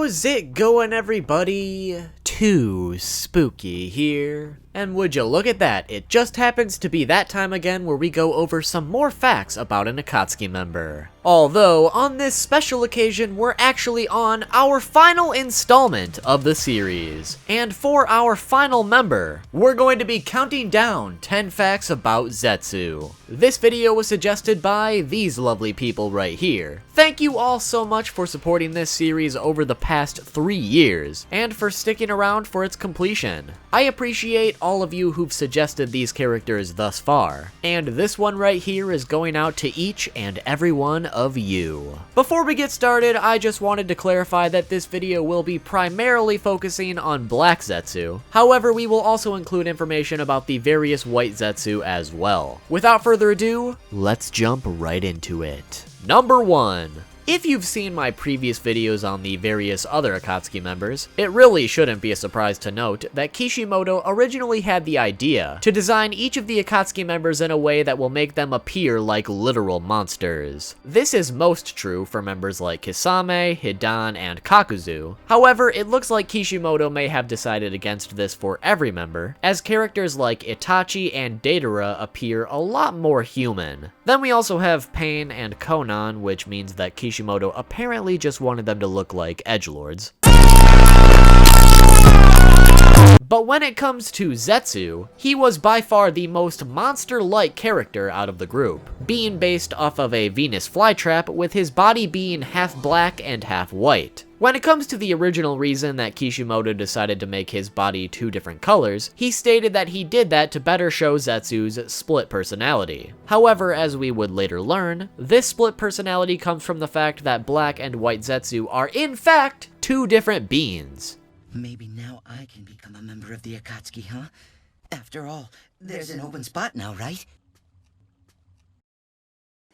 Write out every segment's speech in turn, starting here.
How's it going, everybody? Too spooky here. And would you look at that, it just happens to be that time again where we go over some more facts about an Akatsuki member. Although, on this special occasion, we're actually on our final installment of the series. And for our final member, we're going to be counting down 10 facts about Zetsu. This video was suggested by these lovely people right here. Thank you all so much for supporting this series over the past 3 years, and for sticking around for its completion. I appreciate all of you who've suggested these characters thus far, and this one right here is going out to each and every one of you. Before we get started, I just wanted to clarify that this video will be primarily focusing on Black Zetsu. However, we will also include information about the various White Zetsu as well. Without further ado, let's jump right into it. Number 1. If you've seen my previous videos on the various other Akatsuki members, it really shouldn't be a surprise to note that Kishimoto originally had the idea to design each of the Akatsuki members in a way that will make them appear like literal monsters. This is most true for members like Kisame, Hidan, and Kakuzu. However, it looks like Kishimoto may have decided against this for every member, as characters like Itachi and Deidara appear a lot more human. Then we also have Pain and Konan, which means that Kishimoto apparently just wanted them to look like edgelords. But when it comes to Zetsu, he was by far the most monster-like character out of the group, being based off of a Venus flytrap with his body being half black and half white. When it comes to the original reason that Kishimoto decided to make his body 2 different colors, he stated that he did that to better show Zetsu's split personality. However, as we would later learn, this split personality comes from the fact that Black and White Zetsu are in fact 2 different beings. Maybe now I can become a member of the Akatsuki, huh? After all, there's an open spot now, right?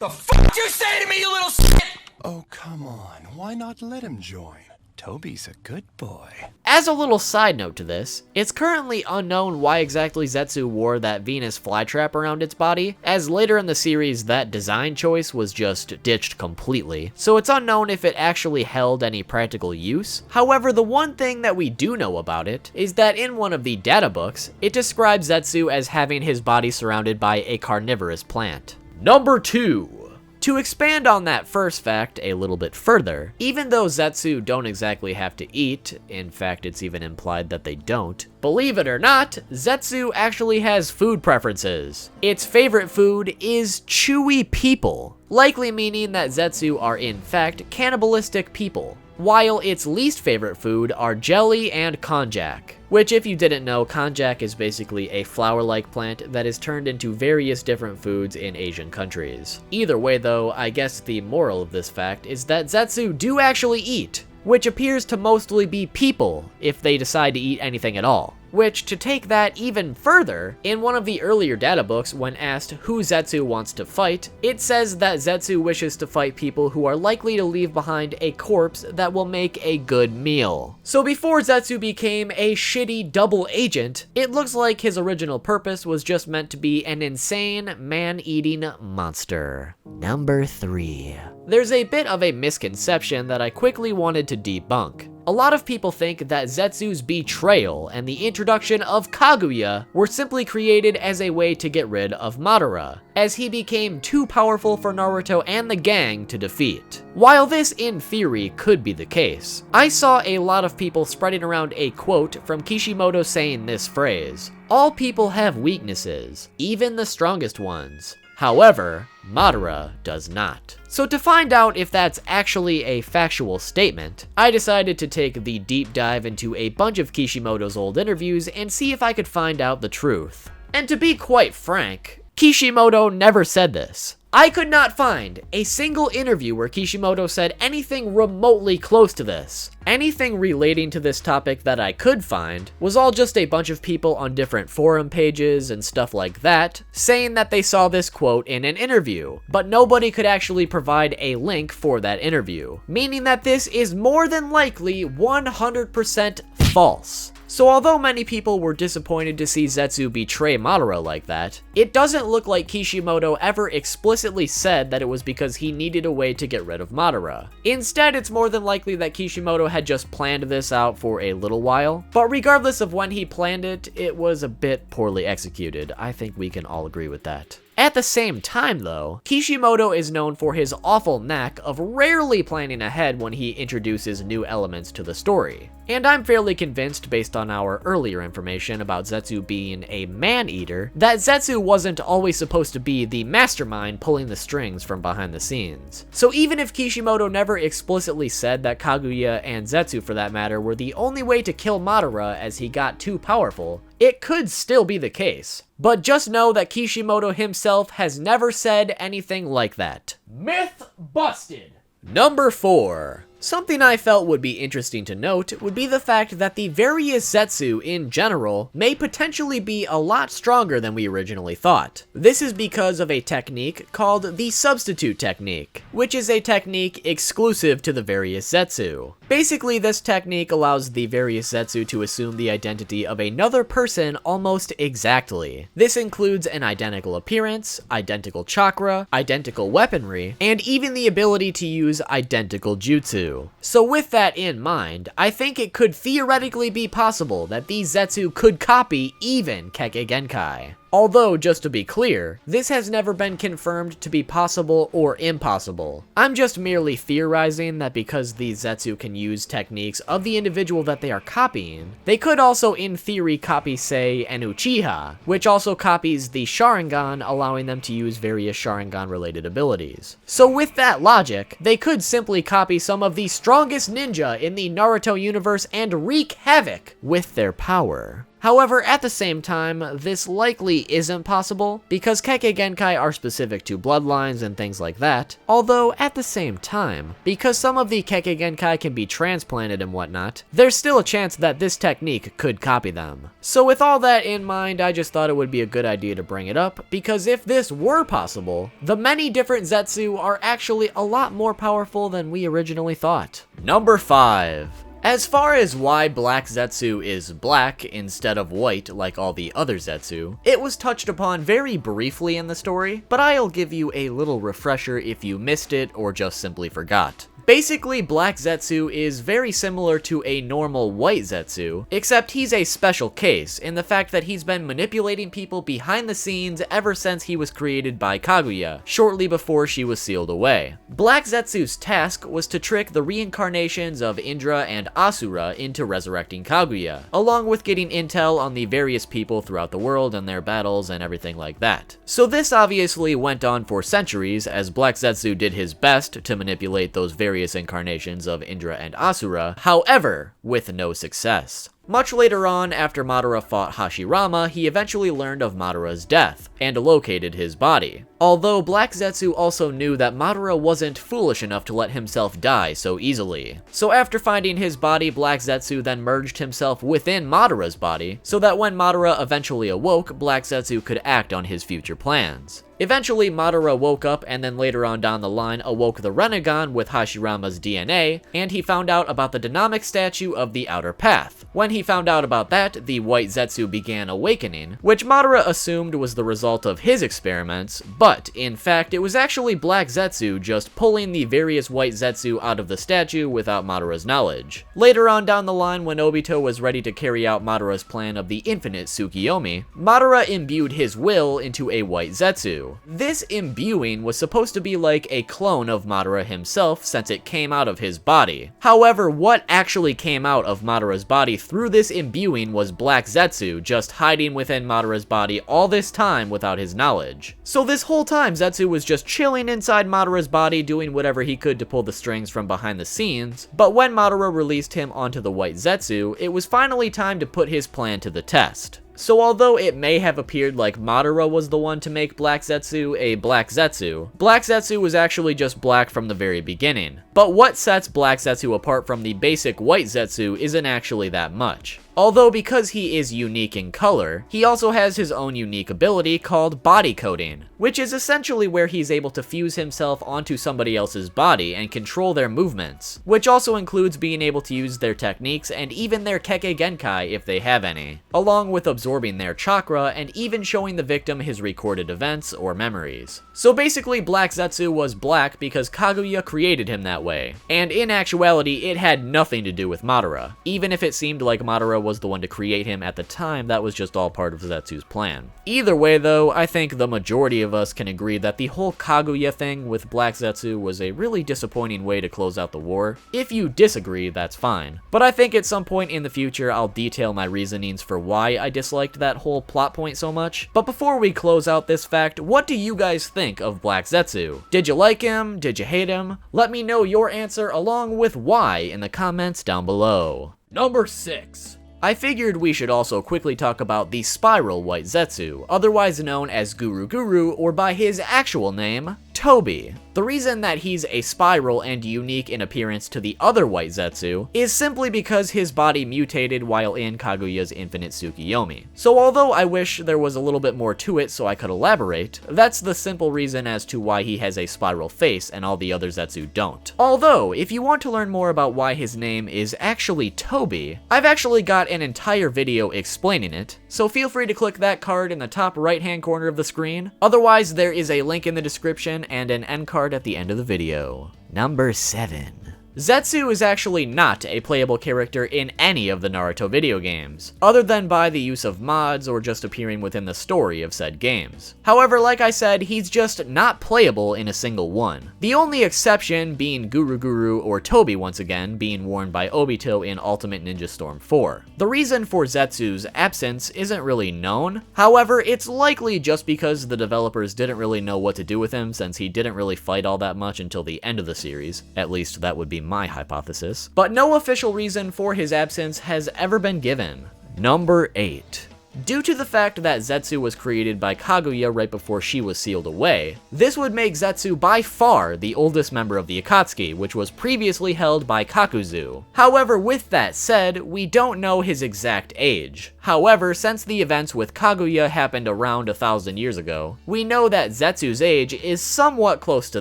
The fuck you say to me, you little shit? Oh, come on. Why not let him join? Tobi's a good boy. As a little side note to this, it's currently unknown why exactly Zetsu wore that Venus flytrap around its body, as later in the series that design choice was just ditched completely, so it's unknown if it actually held any practical use. However, the one thing that we do know about it is that in one of the data books, it describes Zetsu as having his body surrounded by a carnivorous plant. Number 2. To expand on that first fact a little bit further, even though Zetsu don't exactly have to eat, in fact it's even implied that they don't, believe it or not, Zetsu actually has food preferences. Its favorite food is chewy people, likely meaning that Zetsu are in fact cannibalistic people, while its least favorite food are jelly and konjac. Which, if you didn't know, konjac is basically a flower-like plant that is turned into various different foods in Asian countries. Either way though, I guess the moral of this fact is that Zetsu do actually eat, which appears to mostly be people if they decide to eat anything at all. Which, to take that even further, in one of the earlier data books, when asked who Zetsu wants to fight, it says that Zetsu wishes to fight people who are likely to leave behind a corpse that will make a good meal. So before Zetsu became a shitty double agent, it looks like his original purpose was just meant to be an insane, man-eating monster. Number 3. There's a bit of a misconception that I quickly wanted to debunk. A lot of people think that Zetsu's betrayal and the introduction of Kaguya were simply created as a way to get rid of Madara, as he became too powerful for Naruto and the gang to defeat. While this in theory could be the case, I saw a lot of people spreading around a quote from Kishimoto saying this phrase: "All people have weaknesses, even the strongest ones. However, Madara does not." So to find out if that's actually a factual statement, I decided to take the deep dive into a bunch of Kishimoto's old interviews and see if I could find out the truth. And to be quite frank, Kishimoto never said this. I could not find a single interview where Kishimoto said anything remotely close to this. Anything relating to this topic that I could find was all just a bunch of people on different forum pages and stuff like that, saying that they saw this quote in an interview, but nobody could actually provide a link for that interview, meaning that this is more than likely 100% false. So although many people were disappointed to see Zetsu betray Madara like that, it doesn't look like Kishimoto ever explicitly said that it was because he needed a way to get rid of Madara. Instead, it's more than likely that Kishimoto had just planned this out for a little while, but regardless of when he planned it, it was a bit poorly executed. I think we can all agree with that. At the same time though, Kishimoto is known for his awful knack of rarely planning ahead when he introduces new elements to the story. And I'm fairly convinced, based on our earlier information about Zetsu being a man-eater, that Zetsu wasn't always supposed to be the mastermind pulling the strings from behind the scenes. So even if Kishimoto never explicitly said that Kaguya, and Zetsu for that matter, were the only way to kill Madara as he got too powerful, it could still be the case. But just know that Kishimoto himself has never said anything like that. Myth busted! Number 4. Something I felt would be interesting to note would be the fact that the various Zetsu in general may potentially be a lot stronger than we originally thought. This is because of a technique called the substitute technique, which is a technique exclusive to the various Zetsu. Basically, this technique allows the various Zetsu to assume the identity of another person almost exactly. This includes an identical appearance, identical chakra, identical weaponry, and even the ability to use identical jutsu. So with that in mind, I think it could theoretically be possible that these Zetsu could copy even Kekkei Genkai. Although, just to be clear, this has never been confirmed to be possible or impossible. I'm just merely theorizing that because these Zetsu can use techniques of the individual that they are copying, they could also in theory copy, say, an Uchiha, which also copies the Sharingan, allowing them to use various Sharingan-related abilities. So with that logic, they could simply copy some of the strongest ninja in the Naruto universe and wreak havoc with their power. However, at the same time, this likely isn't possible, because Kekkei Genkai are specific to bloodlines and things like that, although at the same time, because some of the Kekkei Genkai can be transplanted and whatnot, there's still a chance that this technique could copy them. So with all that in mind, I just thought it would be a good idea to bring it up, because if this were possible, the many different Zetsu are actually a lot more powerful than we originally thought. Number 5. As far as why Black Zetsu is black instead of white like all the other Zetsu, it was touched upon very briefly in the story, but I'll give you a little refresher if you missed it or just simply forgot. Basically, Black Zetsu is very similar to a normal White Zetsu, except he's a special case in the fact that he's been manipulating people behind the scenes ever since he was created by Kaguya, shortly before she was sealed away. Black Zetsu's task was to trick the reincarnations of Indra and Asura into resurrecting Kaguya, along with getting intel on the various people throughout the world and their battles and everything like that. So this obviously went on for centuries as Black Zetsu did his best to manipulate those various incarnations of Indra and Asura, however, with no success. Much later on, after Madara fought Hashirama, he eventually learned of Madara's death, and located his body. Although Black Zetsu also knew that Madara wasn't foolish enough to let himself die so easily. So after finding his body, Black Zetsu then merged himself within Madara's body, so that when Madara eventually awoke, Black Zetsu could act on his future plans. Eventually, Madara woke up and then later on down the line awoke the Rinnegan with Hashirama's DNA, and he found out about the dynamic statue of the Outer Path. When he found out about that, the White Zetsu began awakening, which Madara assumed was the result of his experiments, but in fact it was actually Black Zetsu just pulling the various White Zetsu out of the statue without Madara's knowledge. Later on down the line, when Obito was ready to carry out Madara's plan of the infinite Tsukiyomi, Madara imbued his will into a White Zetsu. This imbuing was supposed to be like a clone of Madara himself since it came out of his body. However, what actually came out of Madara's body through this imbuing was Black Zetsu just hiding within Madara's body all this time without his knowledge. So this whole time Zetsu was just chilling inside Madara's body doing whatever he could to pull the strings from behind the scenes, but when Madara released him onto the White Zetsu, it was finally time to put his plan to the test. So although it may have appeared like Madara was the one to make Black Zetsu a Black Zetsu, Black Zetsu was actually just black from the very beginning. But what sets Black Zetsu apart from the basic White Zetsu isn't actually that much. Although because he is unique in color, he also has his own unique ability called body coding, which is essentially where he's able to fuse himself onto somebody else's body and control their movements, which also includes being able to use their techniques and even their Kekkei Genkai if they have any, along with absorbing their chakra and even showing the victim his recorded events or memories. So basically Black Zetsu was black because Kaguya created him that way, and in actuality it had nothing to do with Madara. Even if it seemed like Madara was the one to create him at the time, that was just all part of Zetsu's plan. Either way though, I think the majority of us can agree that the whole Kaguya thing with Black Zetsu was a really disappointing way to close out the war. If you disagree, that's fine. But I think at some point in the future I'll detail my reasonings for why I disliked that whole plot point so much. But before we close out this fact, what do you guys think of Black Zetsu? Did you like him? Did you hate him? Let me know your answer along with why in the comments down below. Number 6. I figured we should also quickly talk about the Spiral White Zetsu, otherwise known as Guruguru or by his actual name, Tobi. The reason that he's a spiral and unique in appearance to the other White Zetsu is simply because his body mutated while in Kaguya's Infinite Tsukiyomi. So although I wish there was a little bit more to it so I could elaborate, that's the simple reason as to why he has a spiral face and all the other Zetsu don't. Although, if you want to learn more about why his name is actually Tobi, I've actually got an entire video explaining it, so feel free to click that card in the top right hand corner of the screen. Otherwise, there is a link in the description and an end card at the end of the video. Number 7. Zetsu is actually not a playable character in any of the Naruto video games, other than by the use of mods or just appearing within the story of said games. However, like I said, he's just not playable in a single one. The only exception being Guruguru or Tobi once again being worn by Obito in Ultimate Ninja Storm 4. The reason for Zetsu's absence isn't really known, however, it's likely just because the developers didn't really know what to do with him since he didn't really fight all that much until the end of the series. At least that would be my hypothesis. But no official reason for his absence has ever been given. Number 8. Due to the fact that Zetsu was created by Kaguya right before she was sealed away, this would make Zetsu by far the oldest member of the Akatsuki, which was previously held by Kakuzu. However, with that said, we don't know his exact age. However, since the events with Kaguya happened around 1,000 years ago, we know that Zetsu's age is somewhat close to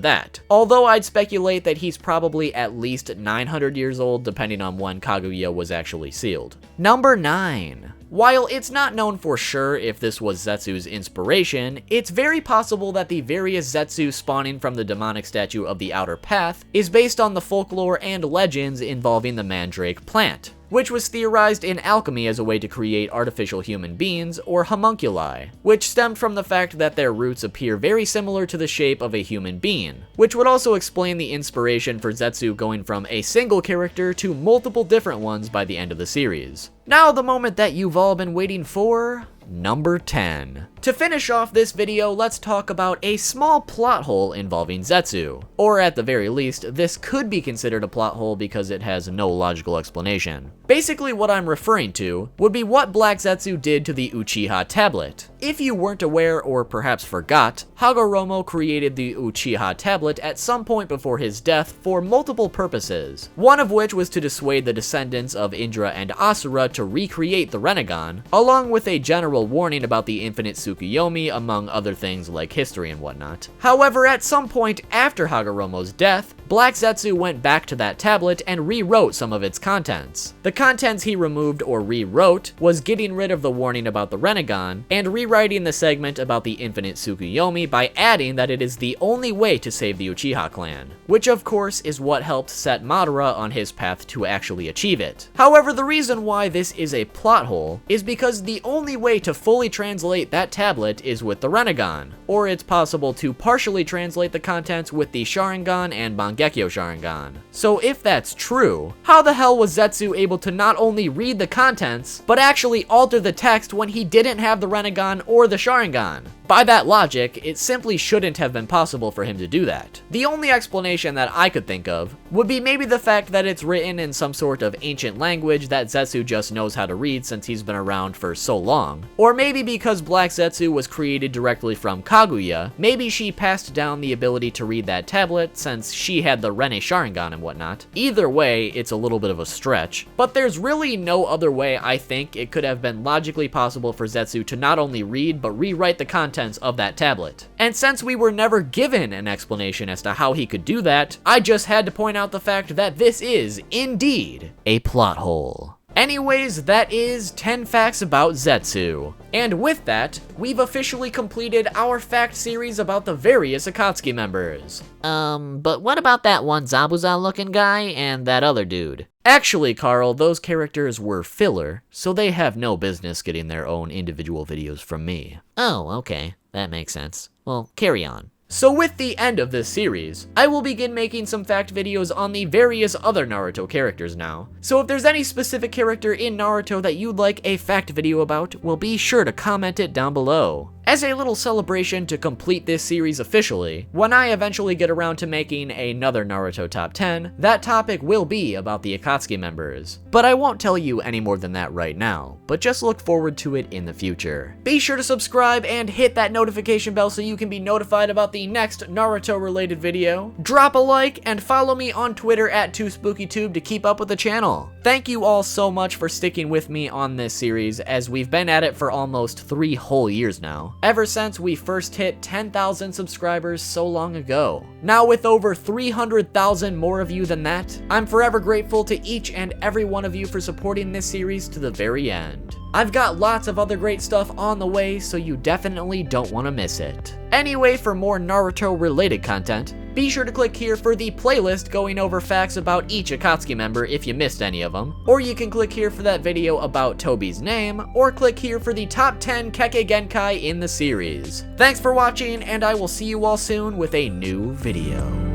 that, although I'd speculate that he's probably at least 900 years old depending on when Kaguya was actually sealed. Number 9. While it's not known for sure if this was Zetsu's inspiration, it's very possible that the various Zetsu spawning from the demonic statue of the Outer Path is based on the folklore and legends involving the mandrake plant, which was theorized in alchemy as a way to create artificial human beings, or homunculi, which stemmed from the fact that their roots appear very similar to the shape of a human being, which would also explain the inspiration for Zetsu going from a single character to multiple different ones by the end of the series. Now the moment that you've all been waiting for, number 10. To finish off this video, let's talk about a small plot hole involving Zetsu. Or at the very least, this could be considered a plot hole because it has no logical explanation. Basically what I'm referring to would be what Black Zetsu did to the Uchiha tablet. If you weren't aware or perhaps forgot, Hagoromo created the Uchiha tablet at some point before his death for multiple purposes, one of which was to dissuade the descendants of Indra and Asura to recreate the Rinnegan, along with a general warning about the Infinite Tsukiyomi among other things like history and whatnot. However, at some point after Hagoromo's death, Black Zetsu went back to that tablet and rewrote some of its contents. The contents he removed or rewrote was getting rid of the warning about the Rinnegan and rewriting the segment about the Infinite Tsukiyomi by adding that it is the only way to save the Uchiha clan, which of course is what helped set Madara on his path to actually achieve it. However, the reason why this is a plot hole is because the only way to fully translate that tablet is with the Rinnegan, or it's possible to partially translate the contents with the Sharingan and Mangekyo Sharingan. So if that's true, how the hell was Zetsu able to not only read the contents, but actually alter the text when he didn't have the Rinnegan Rasengan or the Sharingan. By that logic, it simply shouldn't have been possible for him to do that. The only explanation that I could think of would be maybe the fact that it's written in some sort of ancient language that Zetsu just knows how to read since he's been around for so long. Or maybe because Black Zetsu was created directly from Kaguya, maybe she passed down the ability to read that tablet since she had the Rene Sharingan and whatnot. Either way, it's a little bit of a stretch, but there's really no other way I think it could have been logically possible for Zetsu to not only read but rewrite the contents of that tablet. And since we were never given an explanation as to how he could do that, I just had to point out the fact that this is, indeed, a plot hole. Anyways, that is 10 facts about Zetsu. And with that, we've officially completed our fact series about the various Akatsuki members. But what about that one Zabuza looking guy and that other dude? Actually, Carl, those characters were filler, so they have no business getting their own individual videos from me. Oh, okay. That makes sense. Well, carry on. So with the end of this series, I will begin making some fact videos on the various other Naruto characters now. So if there's any specific character in Naruto that you'd like a fact video about, well, be sure to comment it down below. As a little celebration to complete this series officially, when I eventually get around to making another Naruto Top 10, that topic will be about the Akatsuki members. But I won't tell you any more than that right now, but just look forward to it in the future. Be sure to subscribe and hit that notification bell so you can be notified about the next Naruto related video. Drop a like and follow me on Twitter at 2SpookyTube to keep up with the channel. Thank you all so much for sticking with me on this series, as we've been at it for almost 3 whole years now. Ever since we first hit 10,000 subscribers so long ago. Now with over 300,000 more of you than that, I'm forever grateful to each and every one of you for supporting this series to the very end. I've got lots of other great stuff on the way, so you definitely don't want to miss it. Anyway, for more Naruto related content, be sure to click here for the playlist going over facts about each Akatsuki member if you missed any of them, or you can click here for that video about Tobi's name, or click here for the top 10 Kekkei Genkai in the series. Thanks for watching, and I will see you all soon with a new video.